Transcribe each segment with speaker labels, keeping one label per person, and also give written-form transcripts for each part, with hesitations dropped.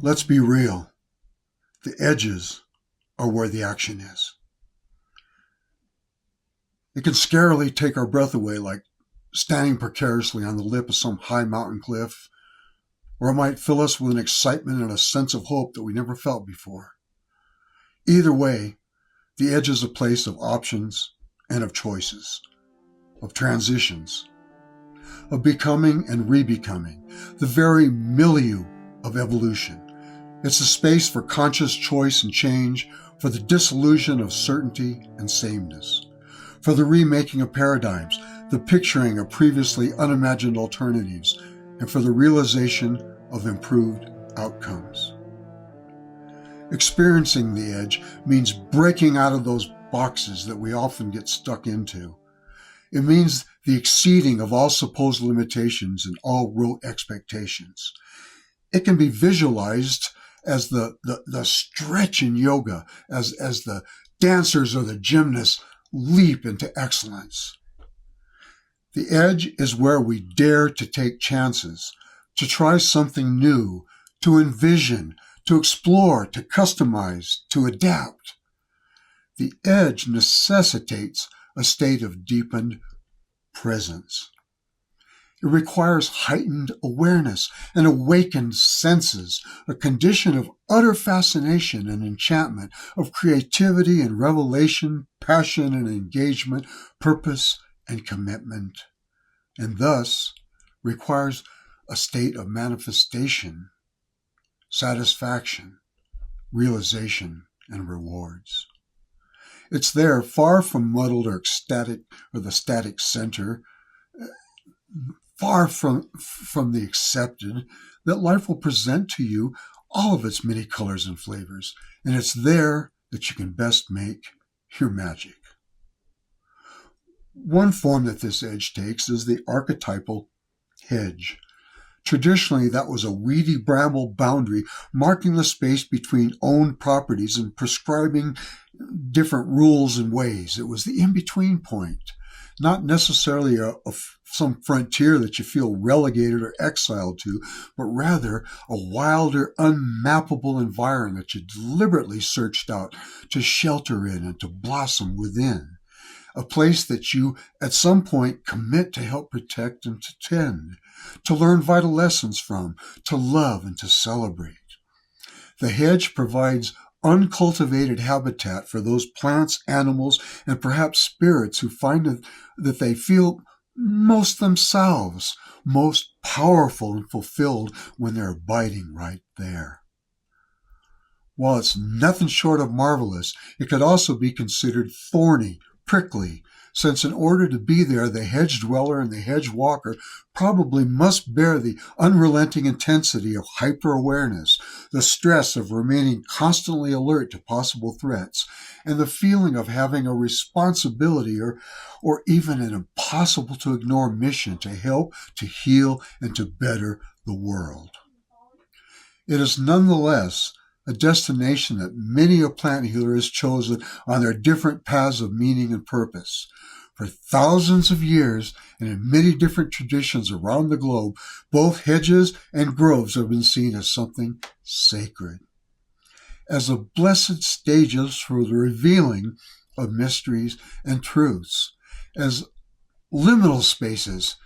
Speaker 1: Let's be real. The edges are where the action is. It can scarily take our breath away, like standing precariously on the lip of some high mountain cliff, or it might fill us with an excitement and a sense of hope that we never felt before. Either way, the edge is a place of options and of choices, of transitions, of becoming and rebecoming, the very milieu of evolution. It's a space for conscious choice and change, for the disillusion of certainty and sameness, for the remaking of paradigms, the picturing of previously unimagined alternatives, and for the realization of improved outcomes. Experiencing the edge means breaking out of those boxes that we often get stuck into. It means the exceeding of all supposed limitations and all rote expectations. It can be visualized as the stretch in yoga, as the dancers or the gymnasts leap into excellence. The edge is where we dare to take chances, to try something new, to envision, to explore, to customize, to adapt. The edge necessitates a state of deepened presence. It requires heightened awareness and awakened senses, a condition of utter fascination and enchantment, of creativity and revelation, passion and engagement, purpose and commitment, and thus requires a state of manifestation, satisfaction, realization, and rewards. It's there, far from muddled or ecstatic or the static center, far from the accepted, that life will present to you all of its many colors and flavors, and it's there that you can best make your magic. One form that this edge takes is the archetypal hedge. Traditionally, that was a weedy bramble boundary marking the space between owned properties and prescribing different rules and ways. It was the in-between point, not necessarily some frontier that you feel relegated or exiled to, but rather a wilder, unmappable environment that you deliberately searched out to shelter in and to blossom within. A place that you, at some point, commit to help protect and to tend, to learn vital lessons from, to love and to celebrate. The hedge provides uncultivated habitat for those plants, animals, and perhaps spirits who find that they feel most themselves, most powerful and fulfilled when they're abiding right there. While it's nothing short of marvelous, it could also be considered thorny, prickly, since in order to be there, the hedge dweller and the hedge walker probably must bear the unrelenting intensity of hyper-awareness, the stress of remaining constantly alert to possible threats, and the feeling of having a responsibility or even an impossible-to-ignore mission to help, to heal, and to better the world. It is nonetheless a destination that many a plant healer has chosen on their different paths of meaning and purpose. For thousands of years, and in many different traditions around the globe, both hedges and groves have been seen as something sacred, as the blessed stages for the revealing of mysteries and truths, as liminal spaces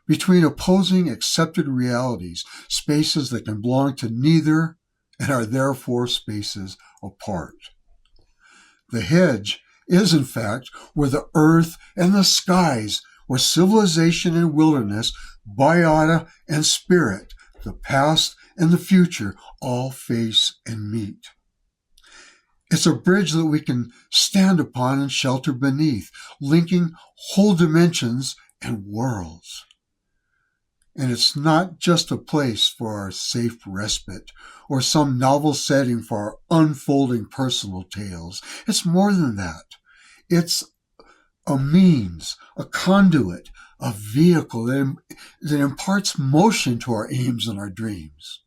Speaker 1: between opposing accepted realities, spaces that can belong to neither and are therefore spaces apart. The hedge is, in fact, where the earth and the skies, where civilization and wilderness, biota and spirit, the past and the future, all face and meet. It's a bridge that we can stand upon and shelter beneath, linking whole dimensions and worlds. And it's not just a place for our safe respite or some novel setting for our unfolding personal tales. It's more than that. It's a means, a conduit, a vehicle that imparts motion to our aims and our dreams.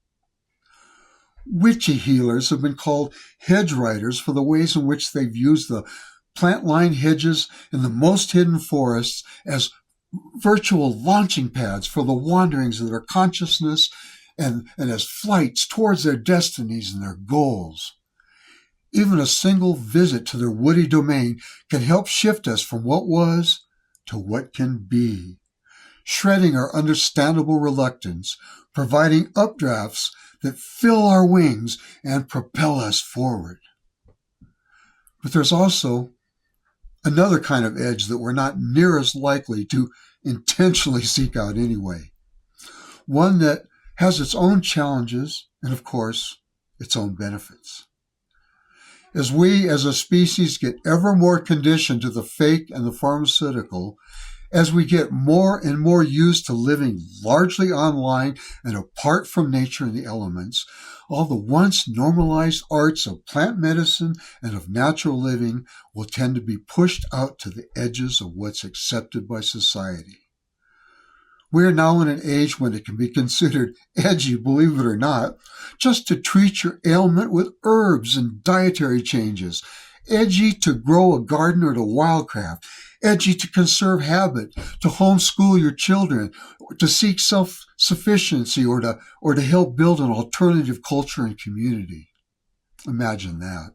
Speaker 1: Witchy healers have been called hedge riders for the ways in which they've used the plant-lined hedges in the most hidden forests as virtual launching pads for the wanderings of their consciousness and as flights towards their destinies and their goals. Even a single visit to their woody domain can help shift us from what was to what can be, shredding our understandable reluctance, providing updrafts that fill our wings and propel us forward. But there's also another kind of edge that we're not near as likely to intentionally seek out anyway. One that has its own challenges and, of course, its own benefits. As we as a species get ever more conditioned to the fake and the pharmaceutical, as we get more and more used to living largely online and apart from nature and the elements, all the once normalized arts of plant medicine and of natural living will tend to be pushed out to the edges of what's accepted by society. We are now in an age when it can be considered edgy, believe it or not, just to treat your ailment with herbs and dietary changes, edgy to grow a garden or to wildcraft, edgy to conserve habit, to homeschool your children, to seek self-sufficiency, or to help build an alternative culture and community. Imagine that.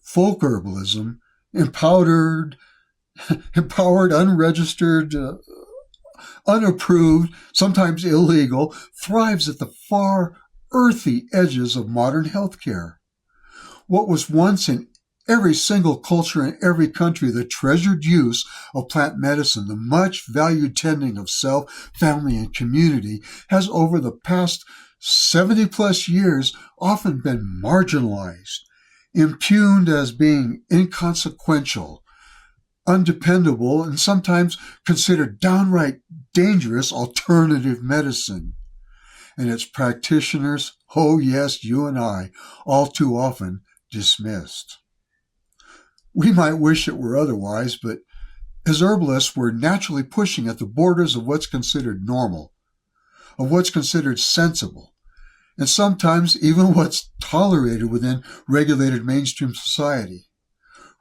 Speaker 1: Folk herbalism, empowered, unregistered, unapproved, sometimes illegal, thrives at the far earthy edges of modern healthcare. What was once in every single culture in every country the treasured use of plant medicine, the much valued tending of self, family, and community, has over the past 70 plus years often been marginalized, impugned as being inconsequential, undependable, and sometimes considered downright dangerous alternative medicine. And its practitioners, oh yes, you and I, all too often dismissed. We might wish it were otherwise, but as herbalists, we're naturally pushing at the borders of what's considered normal, of what's considered sensible, and sometimes even what's tolerated within regulated mainstream society.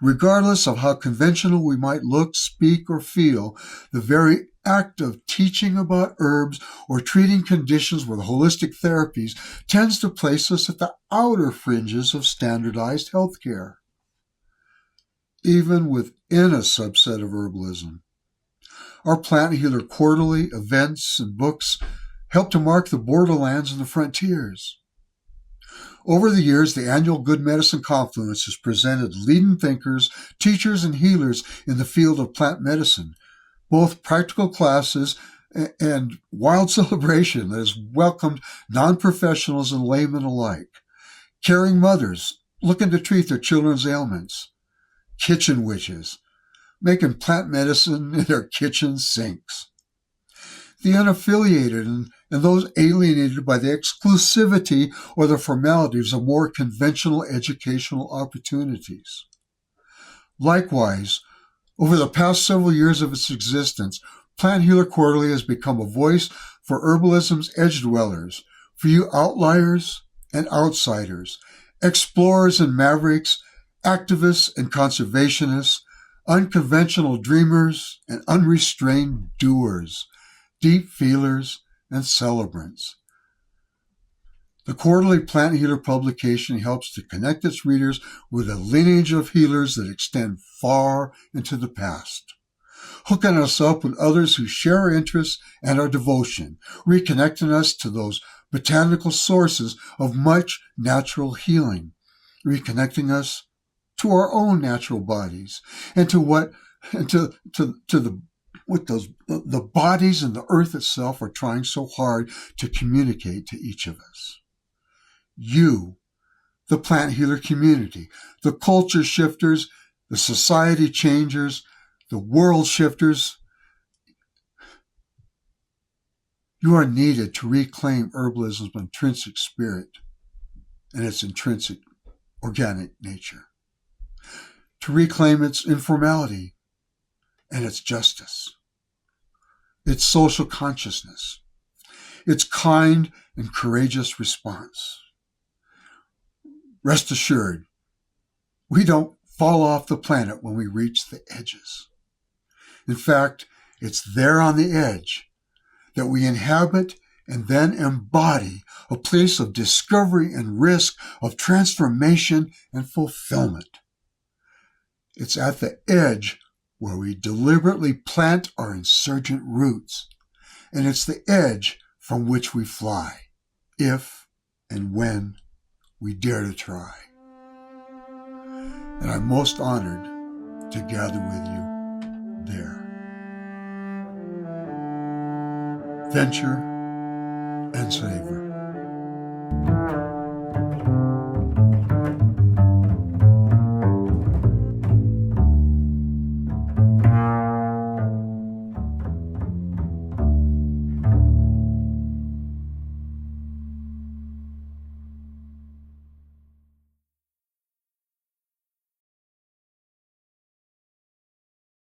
Speaker 1: Regardless of how conventional we might look, speak, or feel, the very act of teaching about herbs or treating conditions with holistic therapies tends to place us at the outer fringes of standardized healthcare, even within a subset of herbalism. Our Plant Healer Quarterly, events, and books help to mark the borderlands and the frontiers. Over the years, the annual Good Medicine Confluence has presented leading thinkers, teachers, and healers in the field of plant medicine, both practical classes and wild celebration that has welcomed non-professionals and laymen alike, caring mothers looking to treat their children's ailments, kitchen witches making plant medicine in their kitchen sinks, the unaffiliated and those alienated by the exclusivity or the formalities of more conventional educational opportunities. Likewise, over the past several years of its existence, Plant Healer Quarterly has become a voice for herbalism's edge dwellers, for you outliers and outsiders, explorers and mavericks, activists and conservationists, unconventional dreamers and unrestrained doers, deep feelers and celebrants. The quarterly Plant Healer publication helps to connect its readers with a lineage of healers that extend far into the past, hooking us up with others who share our interests and our devotion, reconnecting us to those botanical sources of much natural healing, reconnecting us to our own natural bodies and to the bodies and the earth itself are trying so hard to communicate to each of us. You, the Plant Healer community, the culture shifters, the society changers, the world shifters, you are needed to reclaim herbalism's intrinsic spirit and its intrinsic organic nature, to reclaim its informality and its justice, its social consciousness, its kind and courageous response. Rest assured, we don't fall off the planet when we reach the edges. In fact, it's there on the edge that we inhabit and then embody a place of discovery and risk, of transformation and fulfillment. It's at the edge where we deliberately plant our insurgent roots, and it's the edge from which we fly, if and when we dare to try. And I'm most honored to gather with you there. Venture and savor.